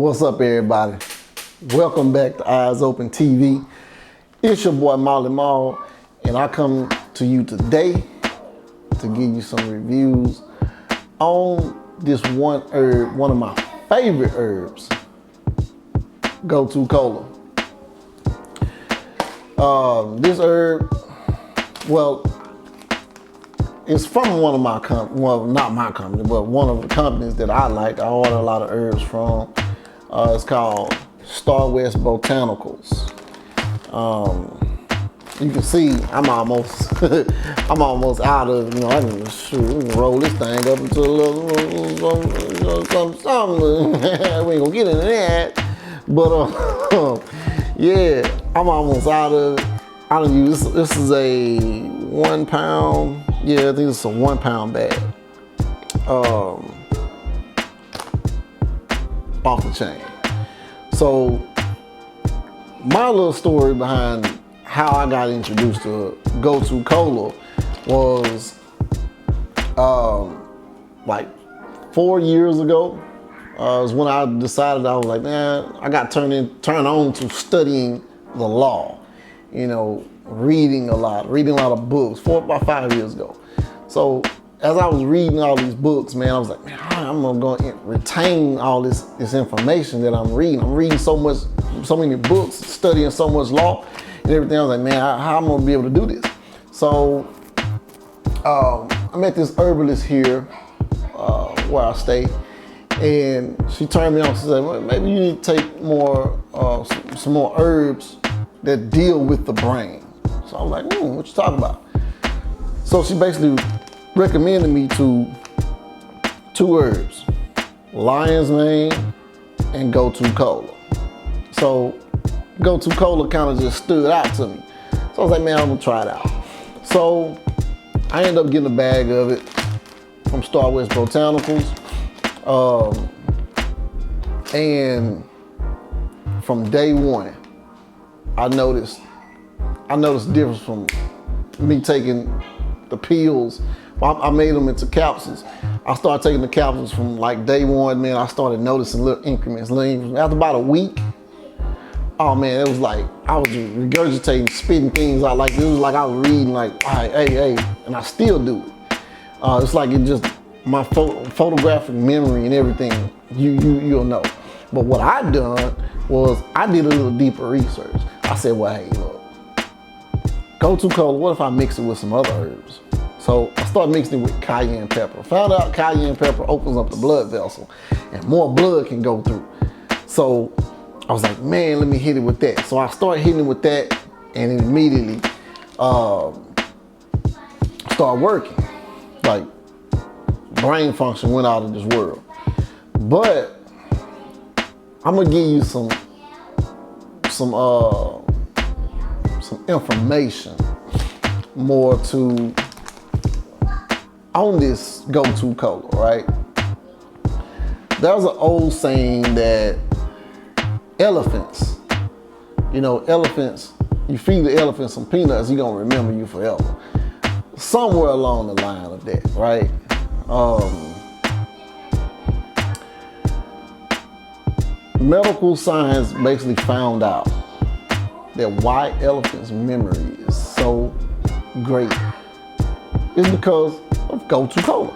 What's up, everybody? Welcome back to Eyes Open TV. It's your boy Molly Mall, and I come to you today to give you some reviews on this one herb, one of my favorite herbs, Gotu Kola. This herb, well, it's from one of my companies, well, not my company, but one of the companies that I like. I order a lot of herbs from. It's called Star West Botanicals. You can see I'm almost I'm almost out of, I can roll this thing up into a little something. We ain't gonna get into that, but yeah, I'm almost out of it. I don't use this is a 1 pound. Yeah, I think it's a 1 pound bag. Off the chain. So my little story behind how I got introduced to Gotu Kola was like 4 years ago. Was when I decided, I was like, man, I got turned on to studying the law. Reading a lot of books, 4 or 5 years ago. So as I was reading all these books, man, I was like, man, I'm gonna retain all this information that I'm reading. I'm reading so many books, studying so much law and everything. I was like, man, how am I gonna be able to do this? So I met this herbalist here where I stay, and she turned me on. She said, well, maybe you need to take more, some more herbs that deal with the brain. So I was like, what you talking about? So she basically recommended me to 2 herbs, lion's mane and Gotu Kola. So Gotu Kola kind of just stood out to me. So I was like, man, I'm gonna try it out. So I ended up getting a bag of it from Star West Botanicals. And from day one, I noticed the difference from me taking the pills. I made them into capsules. I started taking the capsules from like day one, man. I started noticing little increments. After about a week, oh man, it was like I was regurgitating, spitting things out. Like it was like I was reading, like, hey, and I still do it. It's like it just my photographic memory and everything. You'll know. But what I done was I did a little deeper research. I said, well, hey, look, Gotu Kola, what if I mix it with some other herbs? So I started mixing it with cayenne pepper. Found out cayenne pepper opens up the blood vessel and more blood can go through. So I was like, man, let me hit it with that. So I started hitting it with that, and it immediately started working. Like brain function went out of this world. But I'm gonna give you some information more on this Gotu Kola, right? There's an old saying that elephants, you feed the elephant some peanuts, he's gonna remember you forever. Somewhere along the line of that, right? Medical science basically found out that why elephants' memory is so great is because of Gotu Kola.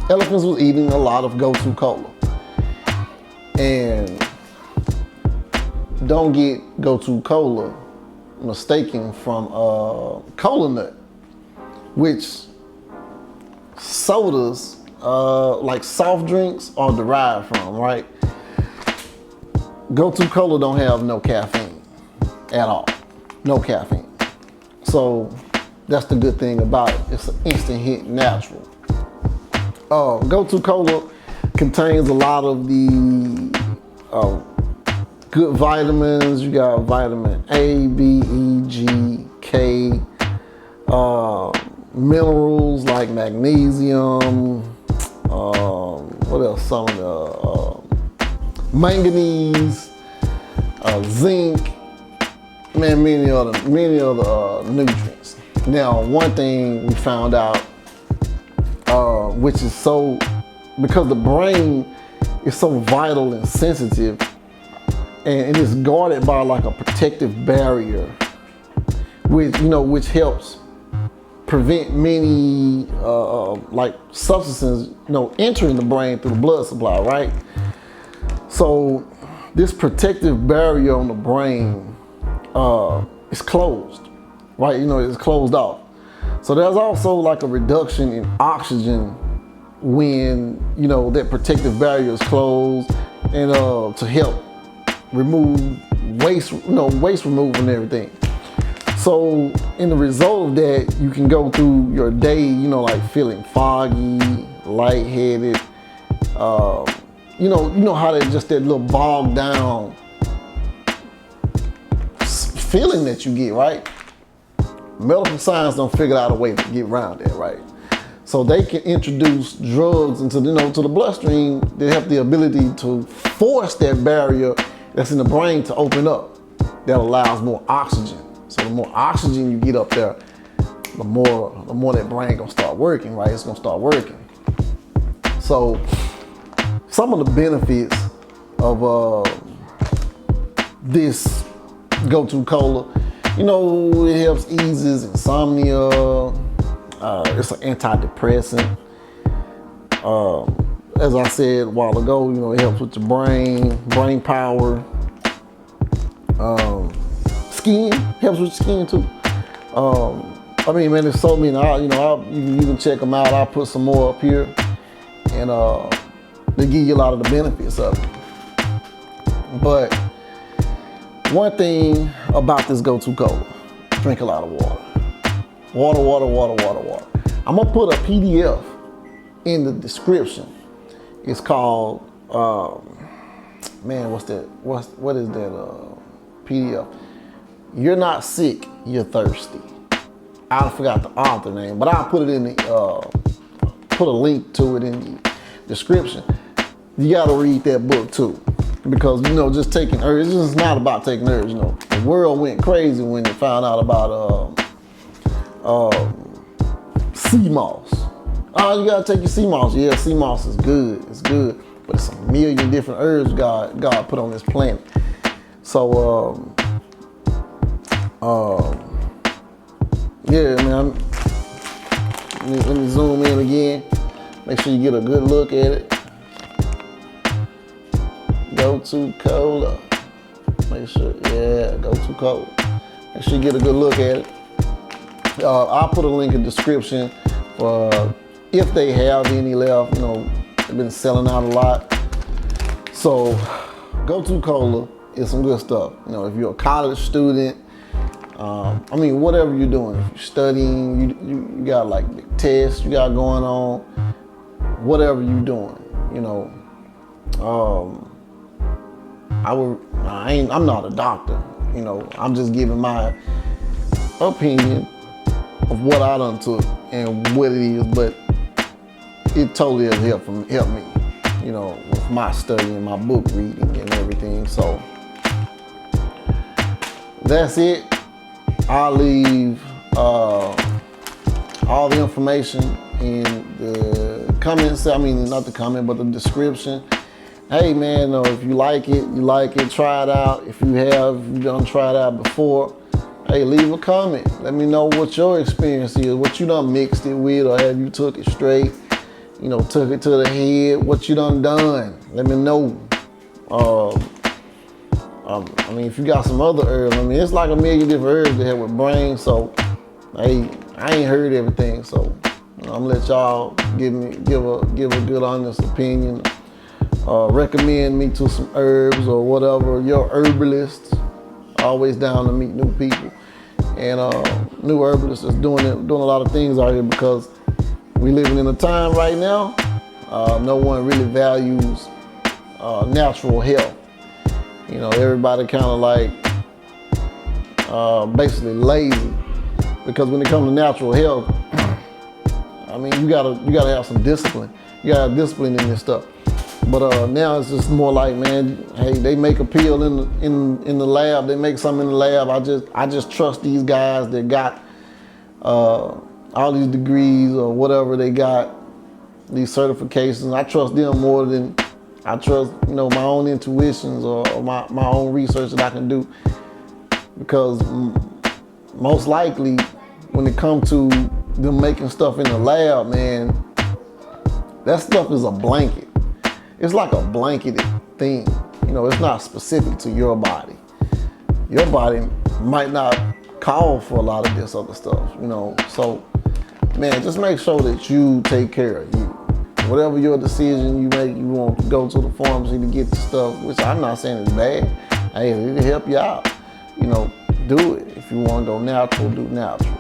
Elephants was eating a lot of Gotu Kola. And don't get Gotu Kola mistaken from cola nut, which sodas, like soft drinks, are derived from, right? Gotu Kola don't have no caffeine at all. No caffeine. So that's the good thing about it. It's an instant hit, natural. Gotu Kola contains a lot of the good vitamins. You got vitamin A, B, E, G, K, minerals like magnesium, what else? Some of the manganese, zinc, man, many other nutrients. Now, one thing we found out, which is because the brain it's so vital and sensitive, and it's guarded by like a protective barrier, which helps prevent many like substances entering the brain through the blood supply, right? So this protective barrier on the brain is closed, right? It's closed off. So there's also like a reduction in oxygen when that protective barrier is closed, and to help remove waste removal and everything. So in the result of that, you can go through your day, like feeling foggy, lightheaded. You know how that little bogged down feeling that you get, right? Medical science don't figure out a way to get around that, right? So they can introduce drugs into to the bloodstream that have the ability to force that barrier that's in the brain to open up. That allows more oxygen. So the more oxygen you get up there, the more that brain gonna start working, right? It's gonna start working. So some of the benefits of this Gotu Kola, it helps eases insomnia. It's an antidepressant. As I said a while ago, it helps with your brain power. Skin, helps with skin too. There's so many. You can check them out. I'll put some more up here, and they give you a lot of the benefits of it. But one thing about this Gotu Kola, drink a lot of water. Water. I'm gonna put a PDF in the description. It's called, what is that PDF? You're not sick, you're thirsty. I forgot the author name, but I'll put it in put a link to it in the description. You gotta read that book too. Because, just taking herbs, it's just not about taking herbs, The world went crazy when they found out about sea moss. Oh, you gotta take your sea moss. Yeah, sea moss is good. It's good. But it's a million different herbs God put on this planet. So, yeah, man. Let me zoom in again. Make sure you get a good look at it. Gotu Kola. Make sure, Gotu Kola. Make sure you get a good look at it. I'll put a link in the description for if they have any left. They've been selling out a lot. So, Gotu Kola is some good stuff. If you're a college student, whatever you're doing, if you're studying, you got like big tests you got going on, whatever you're doing, I'm not a doctor, I'm just giving my opinion of what I done took and what it is, but it totally has helped me, with my study and my book reading and everything. So that's it. I'll leave all the information in the comments. Not the comment, but the description. Hey man, if you like it, try it out. If you done tried it out before, hey, leave a comment. Let me know what your experience is, what you done mixed it with, or have you took it straight, took it to the head, what you done. Let me know. If you got some other herbs, it's like a million different herbs that help with brain. So, hey, I ain't heard everything. So, I'm gonna let y'all give a good honest opinion. Recommend me to some herbs or whatever. Your herbalist, always down to meet new people, and new herbalists is doing a lot of things out here, because we living in a time right now. No one really values natural health. Everybody kind of like basically lazy, because when it comes to natural health, you gotta have some discipline. You gotta have discipline in this stuff. But now it's just more like, man, hey, they make a pill in the lab. They make something in the lab. I just trust these guys that got all these degrees or whatever they got, these certifications. I trust them more than I trust, you know, my own intuitions or my own research that I can do, because most likely when it comes to them making stuff in the lab, man, that stuff is a blanket. It's like a blanketed thing. You know, it's not specific to your body. Your body might not call for a lot of this other stuff, you know. So, man, just make sure that you take care of you. Whatever your decision you make, you want to go to the pharmacy to get the stuff, which I'm not saying is bad. Hey, it'll help you out. You know, do it. If you want to go natural, do natural.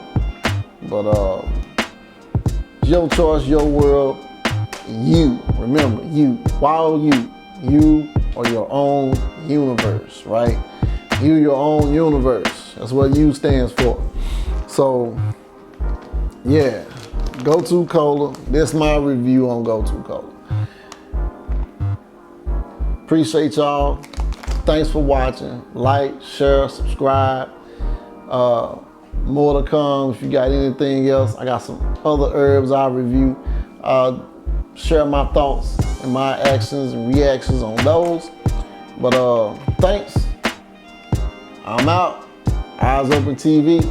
But it's your choice, your world, you. Remember, you. Why you? You are your own universe, right? You your own universe. That's what you stands for. So, yeah. Gotu Kola. This is my review on Gotu Kola. Appreciate y'all. Thanks for watching. Like, share, subscribe. More to come. If you got anything else, I got some other herbs I'll review. Share my thoughts and my actions and reactions on those. But thanks. I'm out. Eyes Open TV.